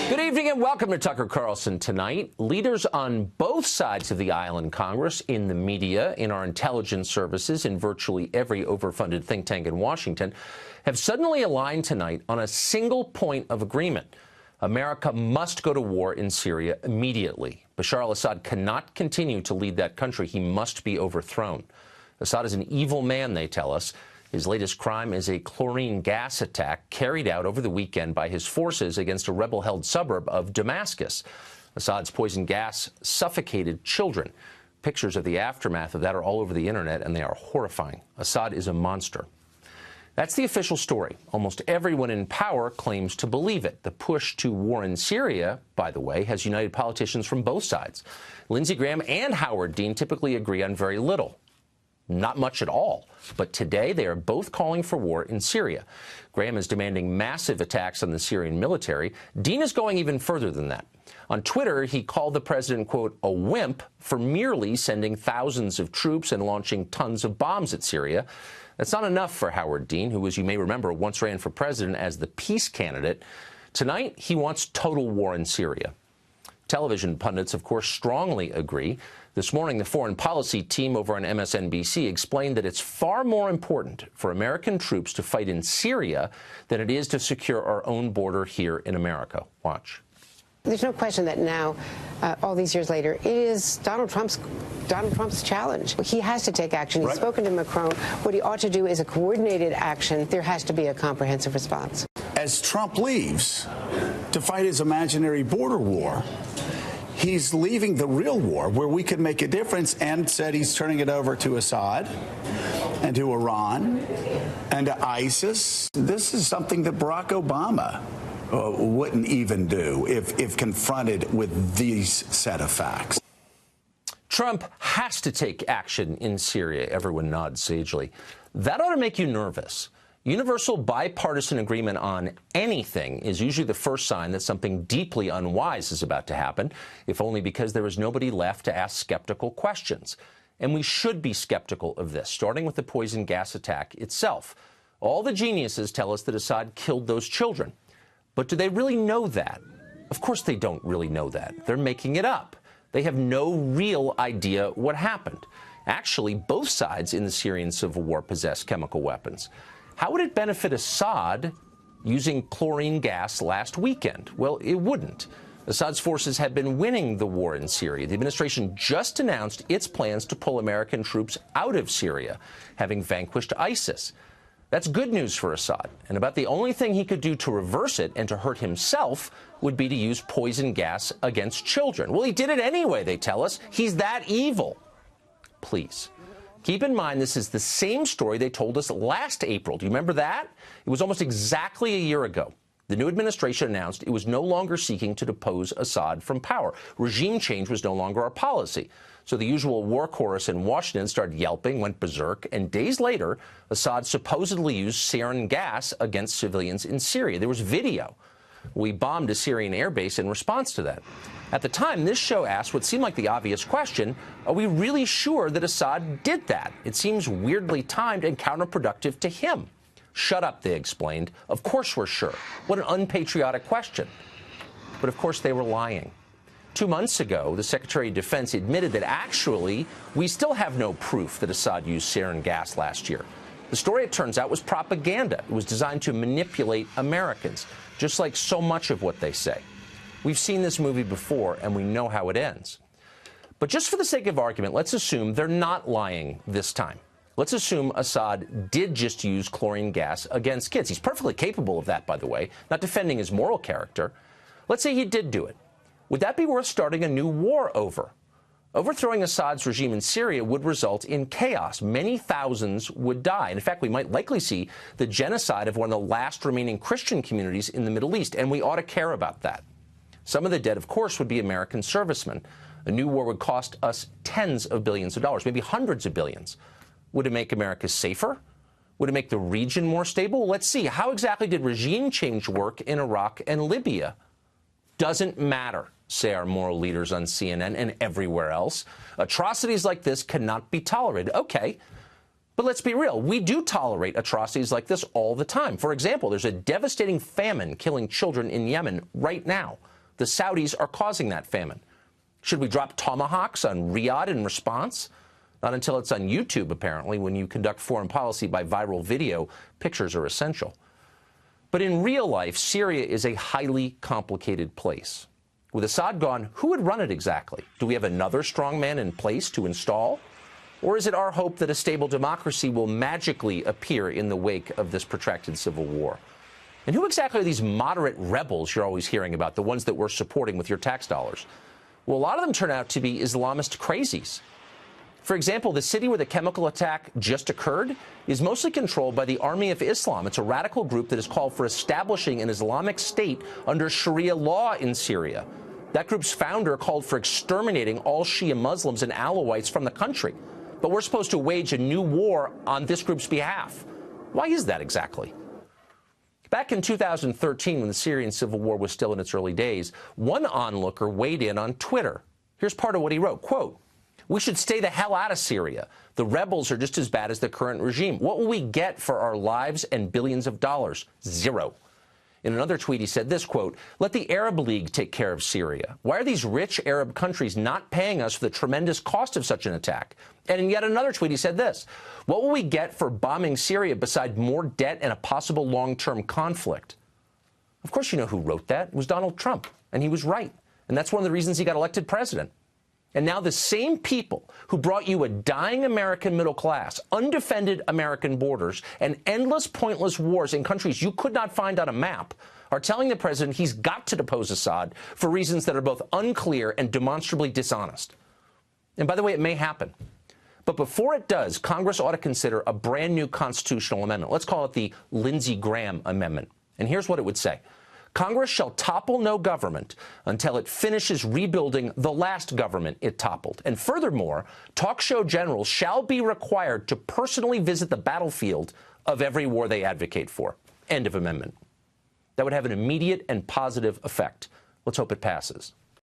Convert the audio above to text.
Good evening and welcome to Tucker Carlson Tonight. Leaders on both sides of the aisle in Congress, in the media, in our intelligence services, in virtually every overfunded think tank in Washington, have suddenly aligned tonight on a single point of agreement. America must go to war in Syria immediately. Bashar al-Assad cannot continue to lead that country. He must be overthrown. Assad is an evil man, they tell us. His latest crime is a chlorine gas attack carried out over the weekend by his forces against a rebel-held suburb of Damascus. Assad's poison gas suffocated children. Pictures of the aftermath of that are all over the internet, and they are horrifying. Assad is a monster. That's the official story. Almost everyone in power claims to believe it. The push to war in Syria, by the way, has united politicians from both sides. Lindsey Graham and Howard Dean typically agree on very little. Not much at all. But today they are both calling for war in Syria. Graham is demanding massive attacks on the Syrian military. Dean is going even further than that. On Twitter, he called the president, quote, a wimp for merely sending thousands of troops and launching tons of bombs at Syria. That's not enough for Howard Dean, who, as you may remember, once ran for president as the peace candidate. Tonight, he wants total war in Syria. Television pundits, of course, strongly agree. This morning, the foreign policy team over on MSNBC explained that it's far more important for American troops to fight in Syria than it is to secure our own border here in America. Watch. There's no question that now, all these years later, it is Donald Trump's challenge. He has to take action. He's spoken to Macron. What he ought to do is a coordinated action. There has to be a comprehensive response. As Trump leaves to fight his imaginary border war, he's leaving the real war where we could make a difference, and said he's turning it over to Assad and to Iran and to ISIS. This is something that Barack Obama wouldn't even do if confronted with these set of facts. Trump has to take action in Syria. Everyone nods sagely. That ought to make you nervous. Universal bipartisan agreement on anything is usually the first sign that something deeply unwise is about to happen, if only because there is nobody left to ask skeptical questions. And we should be skeptical of this, starting with the poison gas attack itself. All the geniuses tell us that Assad killed those children. But do they really know that? Of course they don't really know that. They're making it up. They have no real idea what happened. Actually, both sides in the Syrian civil war possess chemical weapons. How would it benefit Assad using chlorine gas last weekend? Well, it wouldn't. Assad's forces had been winning the war in Syria. The administration just announced its plans to pull American troops out of Syria, having vanquished ISIS. That's good news for Assad, and about the only thing he could do to reverse it and to hurt himself would be to use poison gas against children. Well, he did it anyway, they tell us. He's that evil. Please. Keep in mind, this is the same story they told us last April. Do you remember that? It was almost exactly a year ago. The new administration announced it was no longer seeking to depose Assad from power. Regime change was no longer our policy. So the usual war chorus in Washington started yelping, went berserk, and days later, Assad supposedly used sarin gas against civilians in Syria. There was video. We bombed a Syrian airbase in response to that. At the time, this show asked what seemed like the obvious question: are we really sure that Assad did that? It seems weirdly timed and counterproductive to him. Shut up, they explained. Of course we're sure. What an unpatriotic question. But of course they were lying. 2 months ago, the Secretary of Defense admitted that actually we still have no proof that Assad used sarin gas last year. The story, it turns out, was propaganda. It was designed to manipulate Americans, just like so much of what they say. We've seen this movie before, and we know how it ends. But just for the sake of argument, let's assume they're not lying this time. Let's assume Assad did just use chlorine gas against kids. He's perfectly capable of that, by the way, not defending his moral character. Let's say he did do it. Would that be worth starting a new war over? Overthrowing Assad's regime in Syria would result in chaos. Many thousands would die. And in fact, we might likely see the genocide of one of the last remaining Christian communities in the Middle East, and we ought to care about that. Some of the dead, of course, would be American servicemen. A new war would cost us tens of billions of dollars, maybe hundreds of billions. Would it make America safer? Would it make the region more stable? Let's see. How exactly did regime change work in Iraq and Libya? Doesn't matter, say our moral leaders on CNN and everywhere else. Atrocities like this cannot be tolerated. Okay, but let's be real. We do tolerate atrocities like this all the time. For example, there's a devastating famine killing children in Yemen right now. The Saudis are causing that famine. Should we drop tomahawks on Riyadh in response? Not until it's on YouTube, apparently. When you conduct foreign policy by viral video, pictures are essential. But in real life, Syria is a highly complicated place. With Assad gone, who would run it exactly? Do we have another strongman in place to install? Or is it our hope that a stable democracy will magically appear in the wake of this protracted civil war? And who exactly are these moderate rebels you're always hearing about, the ones that we're supporting with your tax dollars? Well, a lot of them turn out to be Islamist crazies. For example, the city where the chemical attack just occurred is mostly controlled by the Army of Islam. It's a radical group that has called for establishing an Islamic state under Sharia law in Syria. That group's founder called for exterminating all Shia Muslims and Alawites from the country. But we're supposed to wage a new war on this group's behalf. Why is that exactly? Back in 2013, when the Syrian civil war was still in its early days, one onlooker weighed in on Twitter. Here's part of what he wrote, quote, "We should stay the hell out of Syria. The rebels are just as bad as the current regime. What will we get for our lives and billions of dollars? Zero." In another tweet, he said this, quote, "Let the Arab League take care of Syria. Why are these rich Arab countries not paying us for the tremendous cost of such an attack?" And in yet another tweet, he said this, "What will we get for bombing Syria beside more debt and a possible long-term conflict?" Of course, you know who wrote that. It was Donald Trump. And he was right. And that's one of the reasons he got elected president. And now the same people who brought you a dying American middle class, undefended American borders, and endless pointless wars in countries you could not find on a map are telling the president he's got to depose Assad for reasons that are both unclear and demonstrably dishonest. And by the way, it may happen. But before it does, Congress ought to consider a brand new constitutional amendment. Let's call it the Lindsey Graham Amendment. And here's what it would say. Congress shall topple no government until it finishes rebuilding the last government it toppled. And furthermore, talk show generals shall be required to personally visit the battlefield of every war they advocate for. End of amendment. That would have an immediate and positive effect. Let's hope it passes.